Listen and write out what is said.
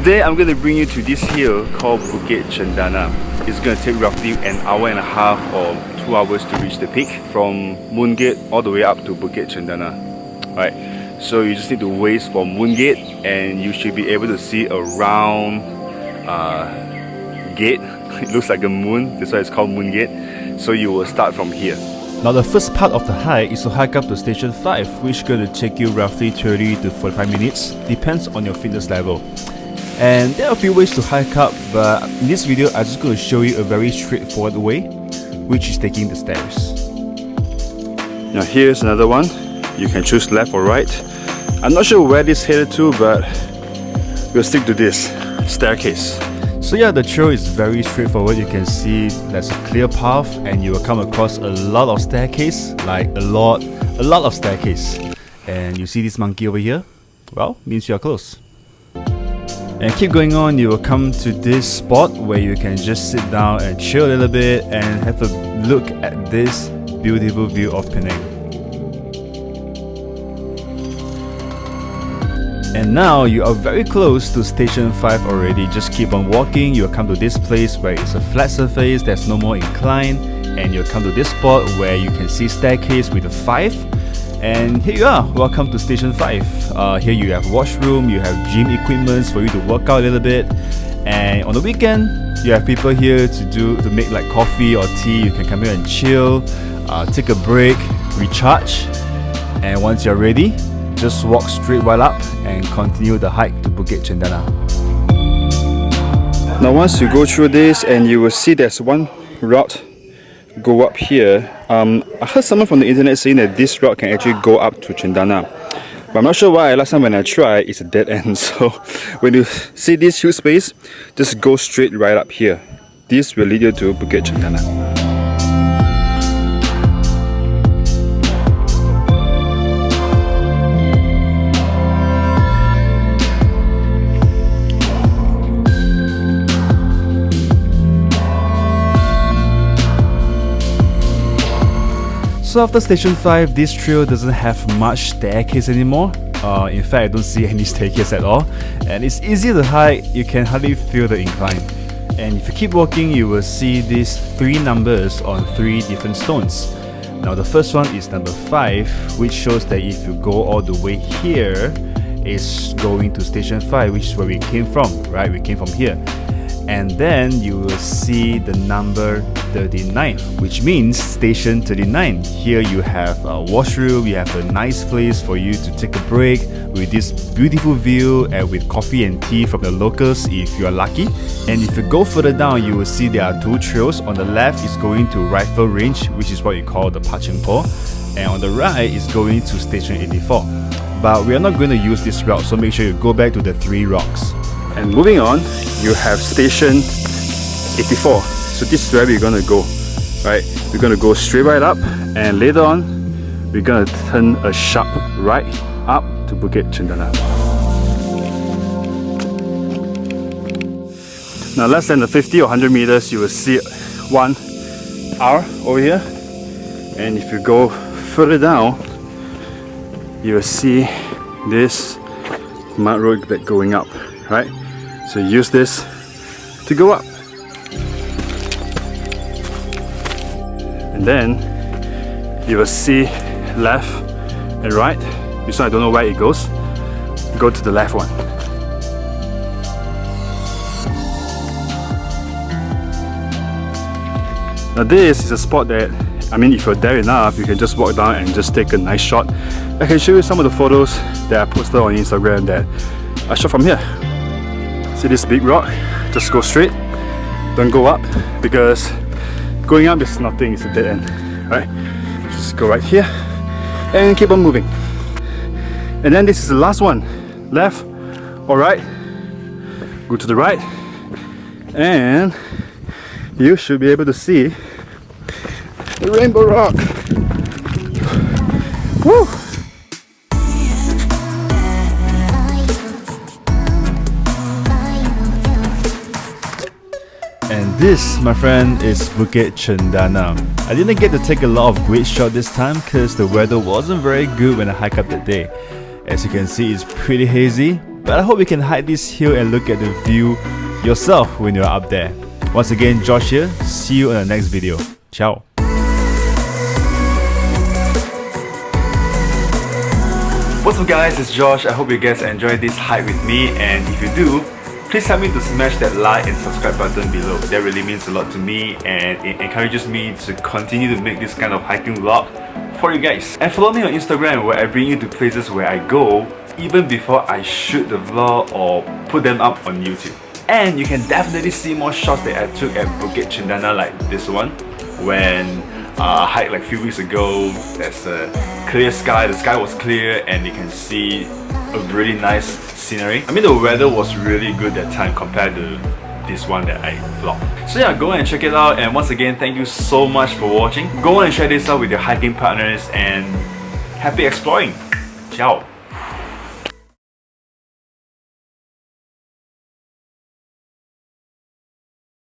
Today I'm going to bring you to this hill called Bukit Cendana. It's going to take roughly an hour and a half or 2 hours to reach the peak from Moon Gate all the way up to Bukit Cendana. Right, so you just need to waste for Moon Gate and you should be able to see a round gate. It looks like a moon, that's why it's called Moon Gate. So you will start from here. Now the first part of the hike is to hike up to Station 5, which is going to take you roughly 30 to 45 minutes, depends on your fitness level. And there are a few ways to hike up, but in this video I'm just going to show you a very straightforward way, which is taking the stairs. Now here's another one. You can choose left or right. I'm not sure where this headed to, but we'll stick to this staircase. So yeah, the trail is very straightforward. You can see there's a clear path and you will come across a lot of staircase, like a lot of staircase. And you see this monkey over here? Well, means you are close. And keep going on, you will come to this spot where you can just sit down and chill a little bit and have a look at this beautiful view of Penang. And now you are very close to Station 5 already. Just keep on walking, you'll come to this place where it's a flat surface, there's no more incline, and you'll come to this spot where you can see staircase with a 5. And here you are, welcome to Station 5. Here you have washroom, you have gym equipments for you to work out a little bit. And on the weekend, you have people here to make like coffee or tea. You can come here and chill, take a break, recharge. And once you're ready, just walk straight right up and continue the hike to Bukit Cendana. Now once you go through this and you will see there's one route go up here. I heard someone from the internet saying that this route can actually go up to Cendana, but I'm not sure why. Last time when I tried, it's a dead end. So when you see this huge space, just go straight right up here. This will lead you to Bukit Cendana. So after Station 5, this trail doesn't have much staircase anymore. In fact, I don't see any staircase at all. And it's easy to hike, you can hardly feel the incline. And if you keep walking, you will see these 3 numbers on 3 different stones. Now the first one is number 5, which shows that if you go all the way here, it's going to Station 5, which is where we came from, right? We came from here. And then you will see the number 39, which means Station 39. Here you have a washroom, you have a nice place for you to take a break with this beautiful view and with coffee and tea from the locals if you are lucky. And if you go further down, you will see there are 2 trails. On the left is going to Rifle Range, which is what you call the Pacheng Po, and on the right is going to Station 84. But we are not going to use this route, so make sure you go back to the 3 rocks. And moving on, you have Station 84. So this is where we're gonna go, right? We're gonna go straight right up, and later on, we're gonna turn a sharp right up to Bukit Cendana. Now less than the 50 or 100 meters, you will see one R over here. And if you go further down, you will see this mud road that going up, right? So use this to go up. And then you will see left and right. This one I don't know where it goes. Go to the left one. Now this is a spot that, I mean, if you're there enough, you can just walk down and just take a nice shot. I can show you some of the photos that I posted on Instagram that I shot from here. See this big rock? Just go straight. Don't go up, because going up is nothing, it's a dead end, right? Just go right here and keep on moving. And then this is the last one. Left or right, go to the right, and you should be able to see the Rainbow Rock. Woo! And this, my friend, is Bukit Cendana. I didn't get to take a lot of great shots this time because the weather wasn't very good when I hiked up that day. As you can see, it's pretty hazy, but I hope you can hike this hill and look at the view yourself when you're up there. Once again, Josh here. See you in the next video. Ciao. What's up guys, it's Josh. I hope you guys enjoyed this hike with me, and if you do, please help me to smash that like and subscribe button below. That really means a lot to me and it encourages me to continue to make this kind of hiking vlog for you guys. And follow me on Instagram where I bring you to places where I go even before I shoot the vlog or put them up on YouTube. And you can definitely see more shots that I took at Bukit Cendana like this one when I hiked like a few weeks ago. There's a clear sky, the sky was clear and you can see a really nice scenery. I mean the weather was really good that time compared to this one that I vlogged. So yeah, go and check it out, and once again thank you so much for watching. Go and share this out with your hiking partners and happy exploring. Ciao!